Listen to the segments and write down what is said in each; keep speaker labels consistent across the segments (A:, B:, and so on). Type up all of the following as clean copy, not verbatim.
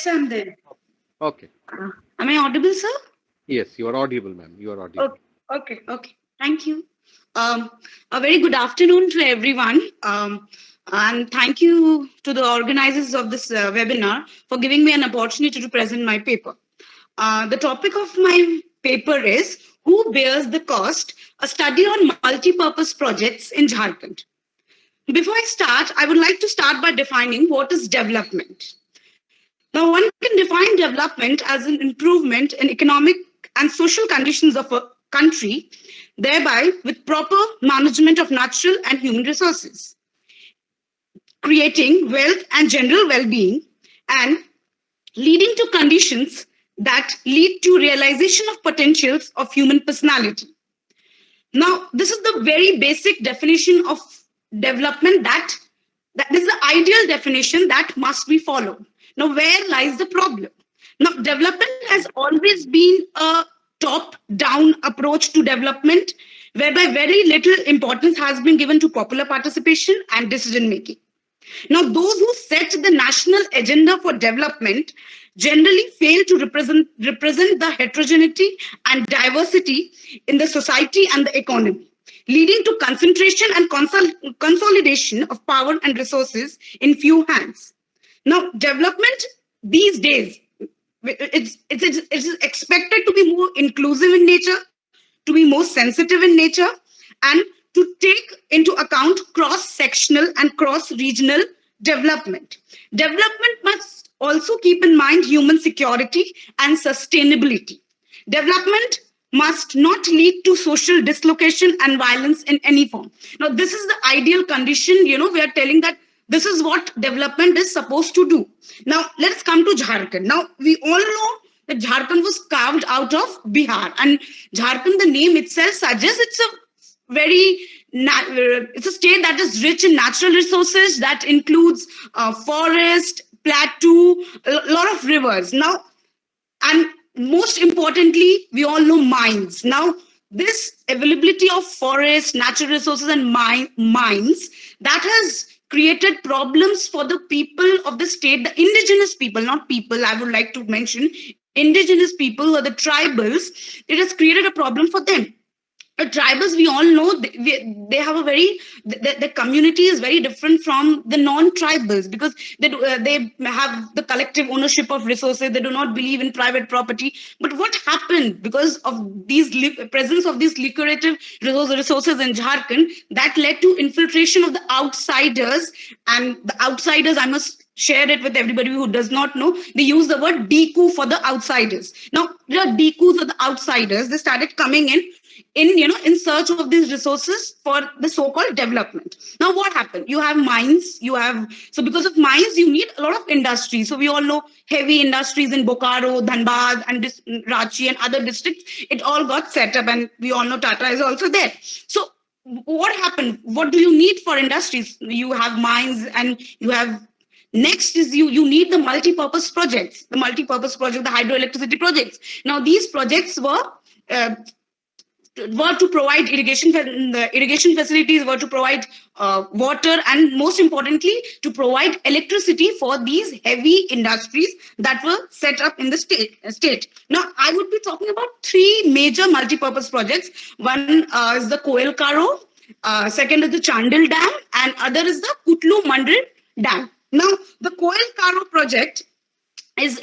A: Yes, I'm there.
B: Okay.
A: Am I audible, sir?
B: Yes, you are audible, ma'am. You are audible.
A: Okay, okay. Thank you. Um, a very good afternoon to everyone. And thank you to the organizers of this webinar for giving me an opportunity to present my paper. The topic of my paper is Who Bears the Cost? A study on multi-purpose projects in Jharkhand. Before I start, I would like to start by defining what is development. Now, one can define development as an improvement in economic and social conditions of a country, thereby with proper management of natural and human resources, creating wealth and general well-being, and leading to conditions that lead to realization of potentials of human personality. Now, this is the very basic definition of development that is the ideal definition that must be followed. Now, where lies the problem? Now, development has always been a top down approach to development, whereby very little importance has been given to popular participation and decision making. Now, those who set the national agenda for development generally fail to represent the heterogeneity and diversity in the society and the economy, leading to concentration and consolidation of power and resources in few hands. Now, development these days, it's expected to be more inclusive in nature, to be more sensitive in nature, and to take into account cross-sectional and cross-regional development. Development must also keep in mind human security and sustainability. Development must not lead to social dislocation and violence in any form. Now, this is the ideal condition, we are telling that this is what development is supposed to do. Now, let's come to Jharkhand. Now, we all know that Jharkhand was carved out of Bihar, and Jharkhand, the name itself suggests it's a state that is rich in natural resources that includes forest, plateau, a lot of rivers. Now, and most importantly, we all know mines. Now, this availability of forests, natural resources, and mines that has created problems for the people of the state, the indigenous people, not people, I would like to mention indigenous people or the tribals. It has created a problem for them. The tribals, we all know, they have a very the community is very different from the non-tribals, because they have the collective ownership of resources. They do not believe in private property. But what happened because of these presence of these lucrative resources in Jharkhand, that led to infiltration of the outsiders. And the outsiders, I must share it with everybody who does not know, they use the word deku for the outsiders. Now, the dekus or the outsiders, they started coming in search of these resources for the so-called development. Now, what happened? You have mines, so because of mines, you need a lot of industry. So we all know heavy industries in Bokaro, Dhanbad, and Ranchi and other districts. It all got set up, and we all know Tata is also there. So what happened? What do you need for industries? You have mines, and you have next is you need the multi-purpose projects, the hydroelectricity projects. Now, these projects were to provide irrigation. The irrigation facilities were to provide water, and most importantly, to provide electricity for these heavy industries that were set up in the state. Now, I would be talking about three major multi-purpose projects. One is the Koel Karo, second is the Chandil Dam, and other is the Kutlu Mandal Dam. Now, the Koel Karo project is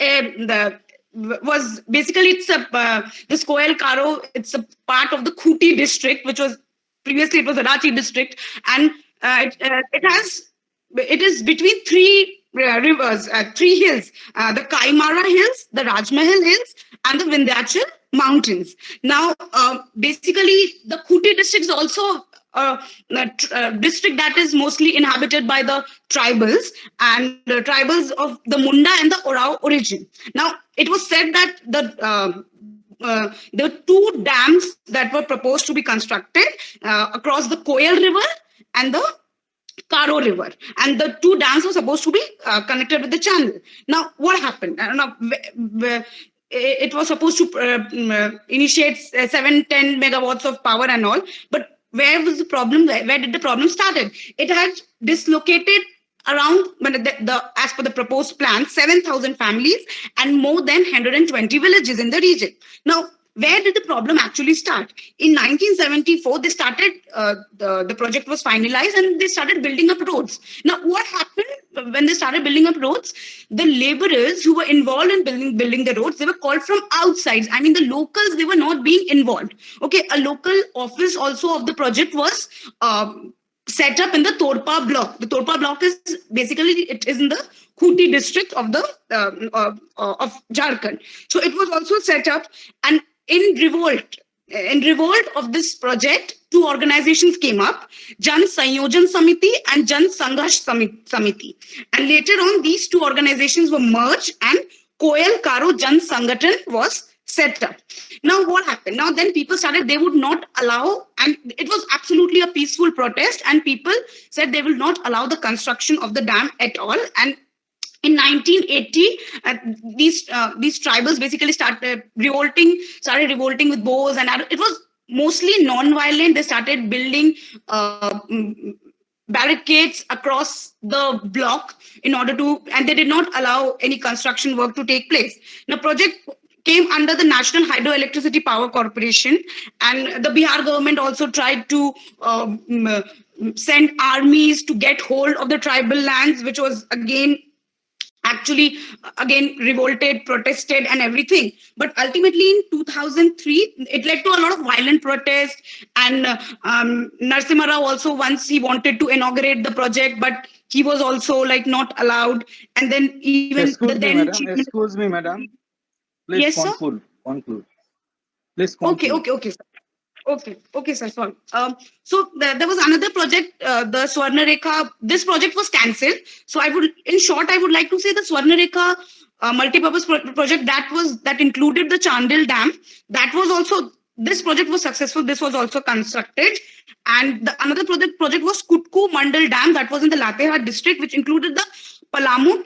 A: was basically this Koel Karo. It's a part of the Khuti district, which was previously it was a Ranchi district, and it is between three rivers, three hills: the Kaimara Hills, the Rajmahal Hills, and the Vindhyachal Mountains. Now, basically, the Khuti district is also a district that is mostly inhabited by the tribals, and the tribals of the Munda and the Orao origin. Now, it was said that there were two dams that were proposed to be constructed across the Koel River and the Karo River, and the two dams were supposed to be connected with the channel. Now, what happened? It was supposed to initiate 710 megawatts of power and all, but where was the problem? Where did the problem started? It had dislocated around as per the proposed plan 7,000 families and more than 120 villages in the region. Now, where did the problem actually start? In 1974, they started, the project was finalized and they started building up roads. Now, what happened when they started building up roads? The laborers who were involved in building the roads, they were called from outside. I mean, the locals, they were not being involved. Okay, a local office also of the project was set up in the Torpa block. The Torpa block is basically, it is in the Khuti district of the of Jharkhand. So it was also set up, and in revolt, of this project, two organizations came up: Jan Sanyojan Samiti and Jan Sangharsh Samiti. And later on, these two organizations were merged, and Koyal Karo Jan Sangathan was set up. Now, what happened? Now, then people started, they would not allow, and it was absolutely a peaceful protest, and people said they will not allow the construction of the dam at all. And in 1980, these tribals basically started revolting with bows, and it was mostly non-violent. They started building barricades across the block in order to, and they did not allow any construction work to take place. Now, project came under the National Hydroelectricity Power Corporation, and the Bihar government also tried to send armies to get hold of the tribal lands, which was actually again revolted, protested, and everything. But ultimately in 2003, it led to a lot of violent protest. And Narasimha Rao also, once he wanted to inaugurate the project, but he was also like not allowed. And then even
C: Excuse
A: the
C: me,
A: then
C: madam. Excuse me, madam. Please
A: yes, sir.
C: conclude. Please
A: Okay,
C: conclude.
A: okay, okay, sir. Okay, sir. Sorry. So there was another project, the Swarna Rekha. This project was cancelled. So in short, I would like to say the Swarna Rekha multi-purpose project that included the Chandil Dam. That was also, this project was successful. This was also constructed, and the another project was Kutku Mandal Dam that was in the Latehar district, which included the Palamu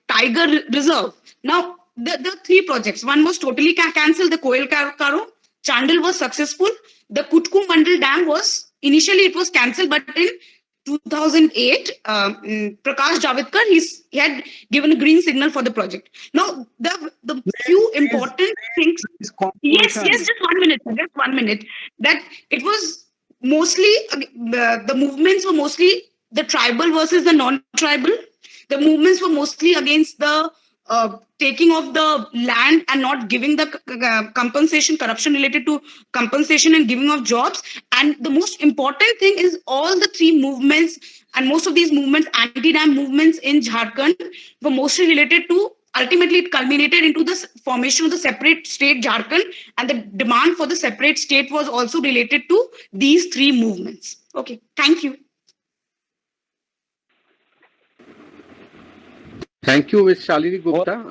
A: Tiger Reserve. Now, the three projects. One was totally cancelled. The Koel Karo. Chandil was successful. The Kutku Mandal Dam was initially, it was cancelled, but in 2008, Prakash Javadkar, he had given a green signal for the project. Now, the few important things.
C: Please
A: Yes,
C: conclusion.
A: just 1 minute, just 1 minute. That it was mostly the movements were mostly the tribal versus the non-tribal. The movements were mostly against the taking of the land and not giving the compensation, corruption related to compensation and giving of jobs. And the most important thing is all the three movements, and most of these movements, anti-dam movements in Jharkhand, were mostly related to, ultimately it culminated into the formation of the separate state Jharkhand, and the demand for the separate state was also related to these three movements. Okay, thank you.
B: Thank you, Ms. Shalini
C: What
B: Gupta.